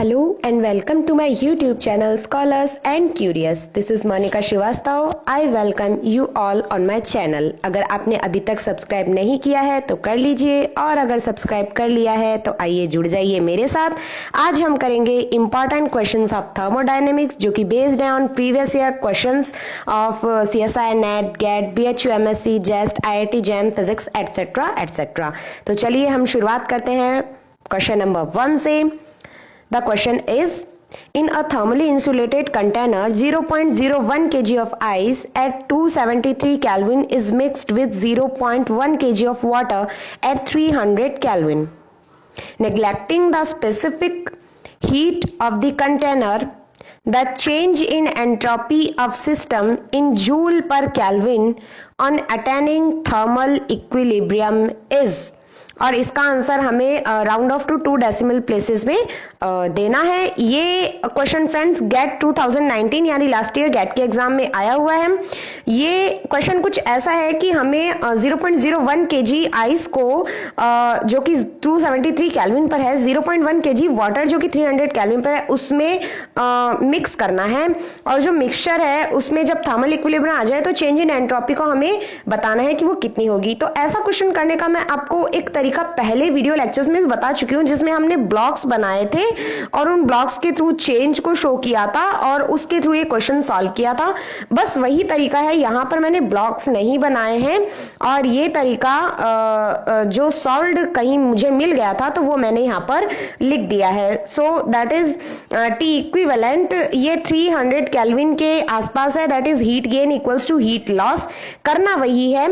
Hello and welcome to my YouTube channel Scholars and Curious. This is Monica Srivastav. I welcome you all on my channel. अगर आपने अभी तक subscribe नहीं किया है तो कर लीजिए और अगर सब्सक्राइब कर लिया है तो आइए जुड़ जाइए मेरे साथ। आज हम करेंगे इम्पॉर्टेंट क्वेश्चंस ऑफ थर्मोडायनेमिक्स जो कि बेस्ड है on previous year questions of CSI, NET, GAT, BHU, MSc, JEST, IIT, JAM, physics etcetera etcetera. तो चलिए हम शुरुआत करते हैं क्वेश्चन नंबर 1 से। The question is, in a thermally insulated container, 0.01 kg of ice at 273 Kelvin is mixed with 0.1 kg of water at 300 Kelvin. Neglecting the specific heat of the container, the change in entropy of system in joule per Kelvin on attaining thermal equilibrium is। और इसका answer हमें round off to 2 decimal places में देना है। ये question friends GATE 2019 यानी last year GATE के exam में आया हुआ है। ये क्वेश्चन कुछ ऐसा है कि हमें 0.01 केजी आइस को जो कि 273 केल्विन पर है, 0.1 केजी वाटर जो कि 300 केल्विन पर है, उसमें मिक्स करना है और जो मिक्सचर है उसमें जब थर्मल इक्विलिब्रियम आ जाए तो चेंज इन एंट्रोपी को हमें बताना है कि वो कितनी होगी। तो ऐसा क्वेश्चन करने का मैं आपको एक तरीका पहले वीडियो लेक्चर्स में भी बता चुकी हूं जिसमें हमने ब्लॉक्स बनाए थे और उन ब्लॉक्स के थ्रू चेंज को शो किया था और उसके थ्रू ये क्वेश्चन सॉल्व किया था। बस वही तरीका है, यहां पर मैंने ब्लॉक्स नहीं बनाए हैं और ये तरीका जो सॉल्व कहीं मुझे मिल गया था तो वो मैंने यहां पर लिख दिया है। So that is T equivalent, ये 300 केल्विन के आसपास है। That is heat gain equals to heat loss. करना वही है।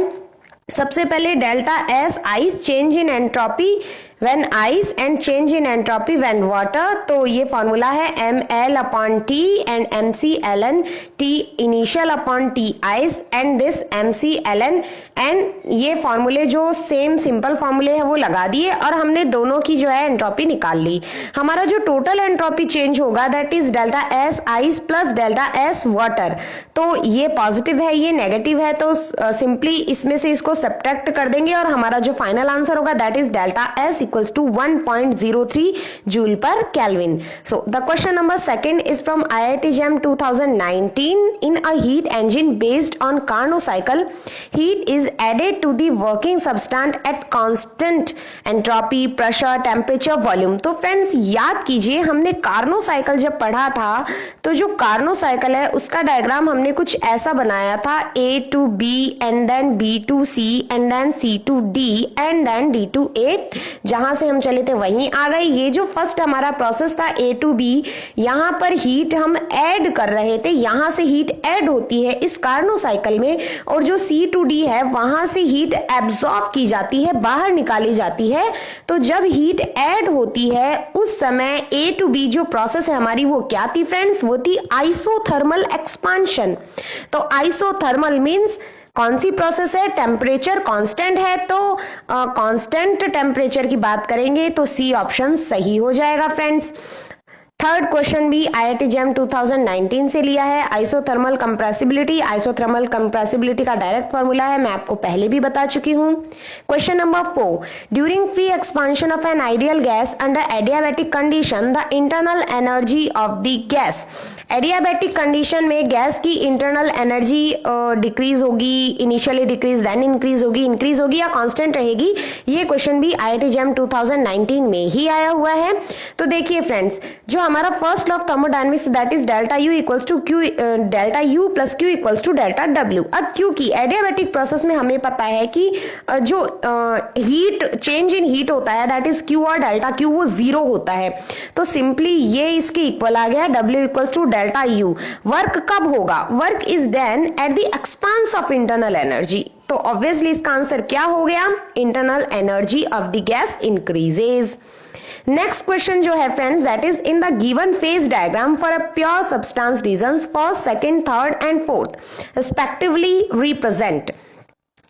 सबसे पहले delta S ice change in entropy when ice and change in entropy when water, तो ये फॉर्मूला है ml upon t and mc ln t initial upon t ice and this mc ln, and ये फॉर्मूले जो same simple फॉर्मूले है वो लगा दिए और हमने दोनों की जो है एंट्रोपी निकाल ली। हमारा जो टोटल एंट्रोपी चेंज होगा that is delta S ice plus delta S water. तो ये पॉजिटिव है, ये नेगेटिव है, तो सिंपली इसमें से इसको सब्ट्रैक्ट कर देंगे और हमारा जो फाइनल आंसर होगा that is delta S equals to 1.03 joule per Kelvin. So the question number 2 is from IIT JAM 2019. In a heat engine based on Carnot cycle, heat is added to the working substance at constant entropy, pressure, temperature, volume. तो friends याद कीजिए हमने Karnaugh cycle जब पढ़ा था तो जो Karnaugh cycle है उसका डायग्राम हमने कुछ ऐसा बनाया था, A to B and then B to C and then C to D and then D to A। जहां से हम चले थे वहीं आ गए। ये जो फर्स्ट हमारा प्रोसेस था A to B, यहां पर हीट हम ऐड कर रहे थे, यहां से हीट ऐड होती है इस कार्नो साइकिल में और जो C to D है वहां से हीट एब्जॉर्ब की जाती है, बाहर निकाली जाती है। तो जब हीट ऐड होती है उस समय A to B जो प्रोसेस है हमारी वो क्या थी फ्रेंड्स? वो थी आइसोथर्मल एक्सपांशन। तो आइसोथर्मल मींस कौन सी प्रोसेस है? टेम्परेचर कांस्टेंट है, तो कांस्टेंट टेम्परेचर की बात करेंगे तो सी ऑप्शन सही हो जाएगा फ्रेंड्स। थर्ड क्वेश्चन भी IIT JAM 2019 से लिया है। आइसोथर्मल कंप्रेसिबिलिटी, आइसोथर्मल कंप्रेसिबिलिटी का डायरेक्ट फॉर्मूला है, मैं आपको पहले भी बता चुकी हूं। Question number 4, during free expansion of an ideal gas under adiabatic condition the internal energy of the gas. Adiabatic condition में गैस की इंटरनल एनर्जी डिक्रीज होगी, इनिशियली डिक्रीज देन इंक्रीज होगी या कांस्टेंट रहेगी। ये क्वेश्चन भी IIT JAM 2019 में ही आया हुआ है। तो देखिए फ्रेंड्स, जो हमारा first law of thermodynamics that is delta U equals to Q, delta U plus Q equals to delta W. अब क्योंकि एडियाबैटिक प्रोसेस में हमें पता है कि जो हीट चेंज इन हीट होता है दैट इज क्यू और डेल्टा क्यू वो 0 होता है, तो सिंपली ये इसके इक्वल आ गया W equals to delta U. Work कब होगा? Work is done at the expanse of internal energy. तो ऑब्वियसली इसका आंसर क्या हो गया? Internal energy of the gas increases. Next question जो है friends that is in the given phase diagram for a pure substance regions first, second, third and fourth respectively represent.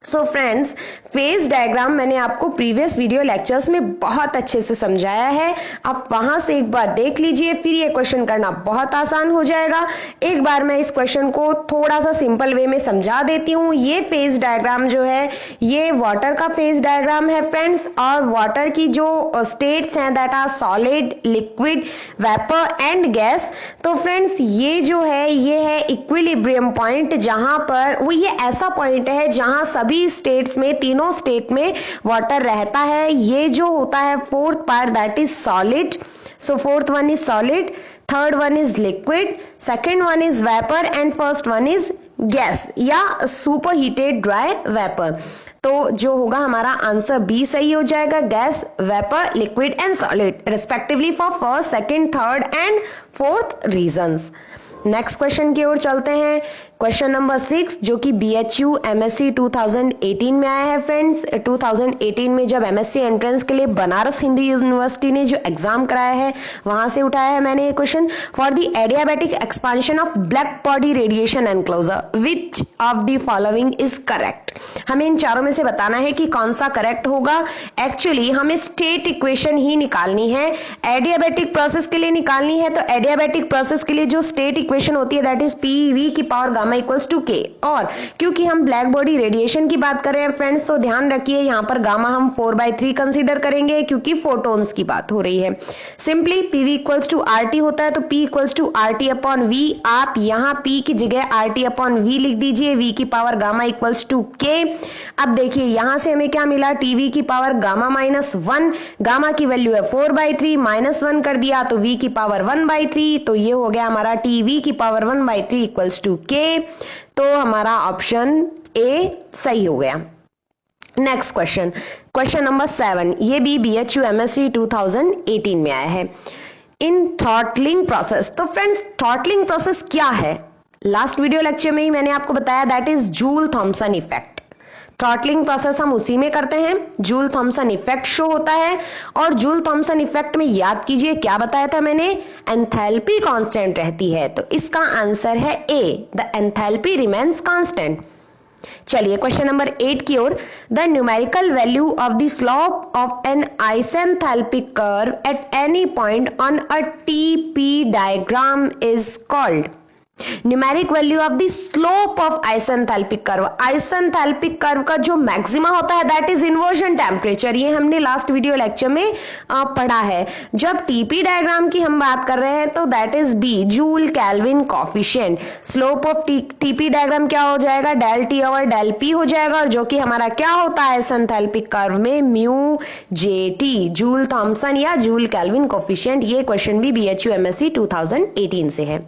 So friends, phase diagram मैंने आपको previous video lectures में बहुत अच्छे से समझाया है। आप वहां से एक बार देख लीजिए, फिर ये क्वेश्चन करना बहुत आसान हो जाएगा। एक बार मैं इस क्वेश्चन को थोड़ा सा सिंपल वे में समझा देती हूँ। ये फेज डायग्राम जो है ये वाटर का फेज डायग्राम है फ्रेंड्स, और वाटर की जो स्टेट्स हैं that are solid, liquid, vapour and gas. तो फ्रेंड्स ये जो है ये है इक्विलिब्रियम पॉइंट, जहां पर वो ये ऐसा पॉइंट है जहां सभी स्टेट्स में, तीनों स्टेट में वाटर रहता है। ये जो होता है fourth part that is solid. So fourth one is solid, third one is liquid, second one is vapour and first one is gas या सुपर हीटेड ड्राई वेपर। तो जो होगा हमारा आंसर बी सही हो जाएगा, gas, vapour, liquid and solid respectively for first, second, third and fourth reasons. Next question की ओर चलते हैं। क्वेश्चन नंबर 6 जो कि BHU MSc 2018 में आया है फ्रेंड्स। 2018 में जब MSc एंट्रेंस के लिए बनारस हिंदू यूनिवर्सिटी ने जो एग्जाम कराया है वहां से उठाया है मैंने ये question. For the adiabatic expansion of black body radiation enclosure which of the following is correct. हमें इन चारों में से बताना है कि कौन सा करेक्ट होगा। एक्चुअली हमें स्टेट इक्वेशन ही निकालनी है, एडियाबैटिक प्रोसेस के लिए निकालनी है। तो एडियाबैटिक प्रोसेस के लिए जो स्टेट इक्वेशन होती है दैट इज PV की power gamma equals to K। और क्योंकि हम ब्लैक बॉडी रेडिएशन की बात कर रहे हैं फ्रेंड्स, तो ध्यान रखिए यहाँ पर गामा हम 4/3 कंसीडर करेंगे क्योंकि फोटोन्स की बात हो रही है। Simply PV equals to RT होता है, तो P equals to RT upon V। आप यहाँ P की जगह RT अपॉन V लिख दीजिए, V की power gamma equals to K। अब देखिए यहां से हमें क्या मिला, TV की पावर गामा -1, गामा की वैल्यू है 4/3, -1 कर दिया तो V की पावर 1/3, तो ये हो गया हमारा TV की पावर 1/3 इक्वल्स टू K। तो हमारा ऑप्शन ए सही हो गया। नेक्स्ट क्वेश्चन, क्वेश्चन नंबर 7, ये भी BHU MSc 2018 में आया है। इन थ्रॉटलिंग प्रोसेस, तो फ्रेंड्स थ्रॉटलिंग प्रोसेस क्या है, लास्ट वीडियो लेक्चर में ही मैंने आपको बताया that is Joule Thomson effect. Throttling process हम उसी में करते हैं, जूल थॉमसन इफेक्ट शो होता है। और जूल थॉमसन इफेक्ट में याद कीजिए क्या बताया था मैंने, एंथैल्पी कांस्टेंट रहती है। तो इसका आंसर है A, the enthalpy remains constant. चलिए क्वेश्चन नंबर 8 की ओर। The numerical value of the slope of an isenthalpic curve at any point on a TP diagram is called. Numeric value of the slope of isenthalpic curve, isenthalpic curve का जो maxima होता है that is inversion temperature. ये हमने last video lecture में पढ़ा है। जब TP डायग्राम की हम बात कर रहे हैं तो that is B, joule kelvin coefficient. Slope of TP diagram क्या हो जाएगा, del T over del P हो जाएगा, और जो कि हमारा क्या होता है आइसेंथैल्पिक कर्व में μJT, जूल थॉमसन या जूल केल्विन कोफिशिएंट। ये क्वेश्चन भी BHU MSc 2018 से है।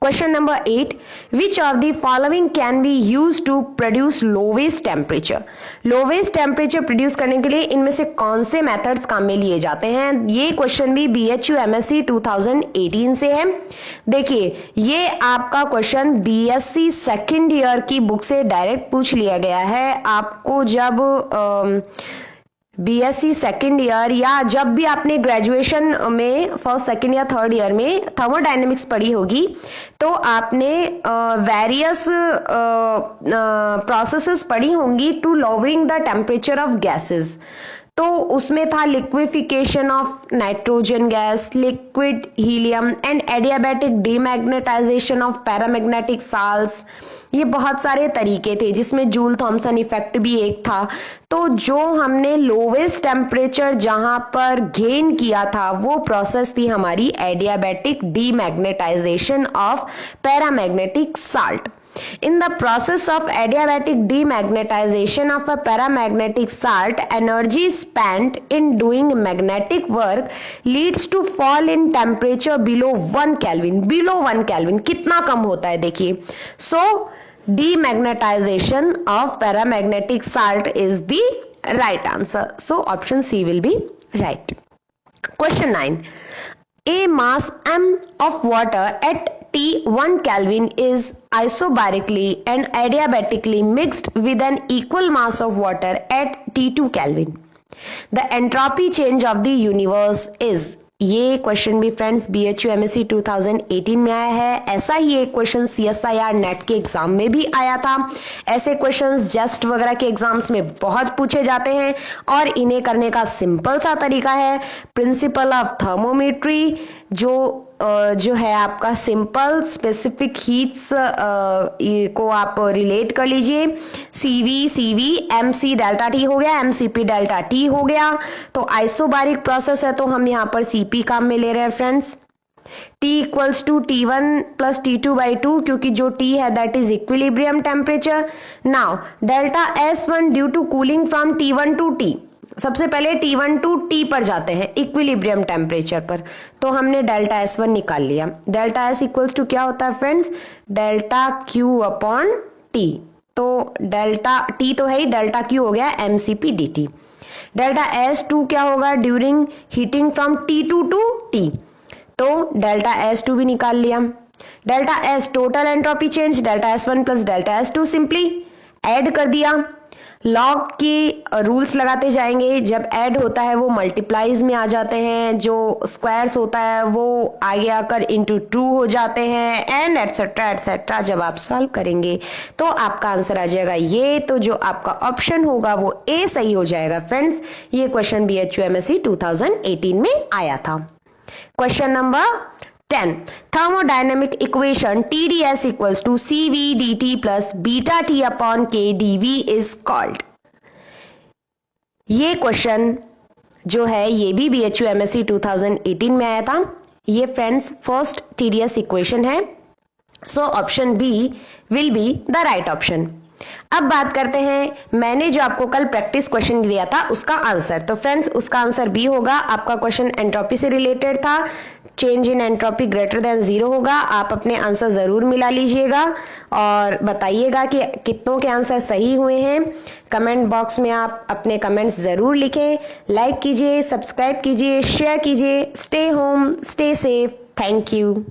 Question number 8, which of the following can be used to produce lowest temperature? Lowest temperature produce करने के लिए इनमें से कौन से methods काम में लिए जाते हैं? ये क्वेश्चन भी BHU MSc 2018 से है। देखिए ये आपका क्वेश्चन BSc सेकेंड ईयर की बुक से डायरेक्ट पूछ लिया गया है। आपको जब BSc सेकेंड ईयर या जब भी आपने ग्रेजुएशन में फर्स्ट, सेकेंड या थर्ड ईयर में थर्मोडायनेमिक्स पढ़ी होगी तो आपने वेरियस प्रोसेसेस पढ़ी होंगी to lowering the temperature of gases. तो उसमें था liquefaction of nitrogen gas, liquid helium and adiabatic demagnetisation of paramagnetic salts. ये बहुत सारे तरीके थे जिसमें जूल थॉमसन इफेक्ट भी एक था। तो जो हमने लोवेस्ट टेम्परेचर जहां पर गेन किया था वो प्रोसेस थी हमारी adiabatic demagnetisation of paramagnetic salt. In the process of adiabatic demagnetization of a paramagnetic salt, energy spent in doing magnetic work leads to fall in temperature below 1 Kelvin. Below 1 Kelvin कितना कम होता है देखिए। So demagnetization of paramagnetic salt is the right answer. So option C will be right. Question 9. A mass m of water at T1 Kelvin is isobarically and adiabatically mixed with an equal mass of water at T2 Kelvin. The entropy change of the universe is, ये question भी friends BHU MSc 2018 में आया है। ऐसा ही एक question CSIR net के exam में भी आया था। ऐसे क्वेश्चंस जस्ट वगैरह के एग्जाम्स में बहुत पूछे जाते हैं और इन्हें करने का सिंपल सा तरीका है प्रिंसिपल ऑफ थर्मोमेट्री, जो है आपका सिंपल स्पेसिफिक हीट्स को आप रिलेट कर लीजिए। CV MC डेल्टा T हो गया, MCP डेल्टा T हो गया। तो आइसोबारिक प्रोसेस है तो हम यहाँ पर CP काम में ले रहे हैं friends. T equals to T1 plus T2/2 क्योंकि जो T है that is equilibrium temperature. Now delta S1 due to cooling from T1 to T। सबसे पहले T1 टू T पर जाते हैं इक्विलिब्रियम टेम्परेचर पर, तो हमने डेल्टा S1 निकाल लिया। डेल्टा S इक्वल्स टू क्या होता है friends, delta Q upon T। तो डेल्टा T तो है ही, डेल्टा Q हो गया MCP dt। डेल्टा S2 क्या होगा, during heating from T2 to T, तो डेल्टा S2 भी निकाल लिया। Delta S total entropy change, delta S1 plus delta S2 simply add कर दिया। लॉग की रूल्स लगाते जाएंगे, जब ऐड होता है वो मल्टीप्लाइज में आ जाते हैं, जो स्क्वायर्स होता है वो आगे आकर इंटू 2 हो जाते हैं, एंड एटसेट्रा एटसेट्रा। जब आप सॉल्व करेंगे तो आपका आंसर आ जाएगा ये, तो जो आपका ऑप्शन होगा वो ए सही हो जाएगा फ्रेंड्स। ये क्वेश्चन BHU MSc 2018 में आया था। Question number 10, thermodynamic equation TdS equals to CV dt plus beta T upon K dV is called। ये क्वेश्चन जो है ये भी BHU MSc 2018 में आया था। ये फ्रेंड्स फर्स्ट TdS इक्वेशन है, so option B will be the right option. अब बात करते हैं मैंने जो आपको कल प्रैक्टिस क्वेश्चन दिया था उसका आंसर। तो फ्रेंड्स उसका आंसर बी होगा। आपका क्वेश्चन एंट्रोपी से रिलेटेड था, change in entropy greater than 0 होगा। आप अपने आंसर जरूर मिला लीजिएगा और बताइएगा कि कितनों के आंसर सही हुए हैं। कमेंट बॉक्स में आप अपने कमेंट्स जरूर लिखें। लाइक कीजिए, सब्सक्राइब कीजिए, शेयर कीजिए। Stay home, stay safe. Thank you.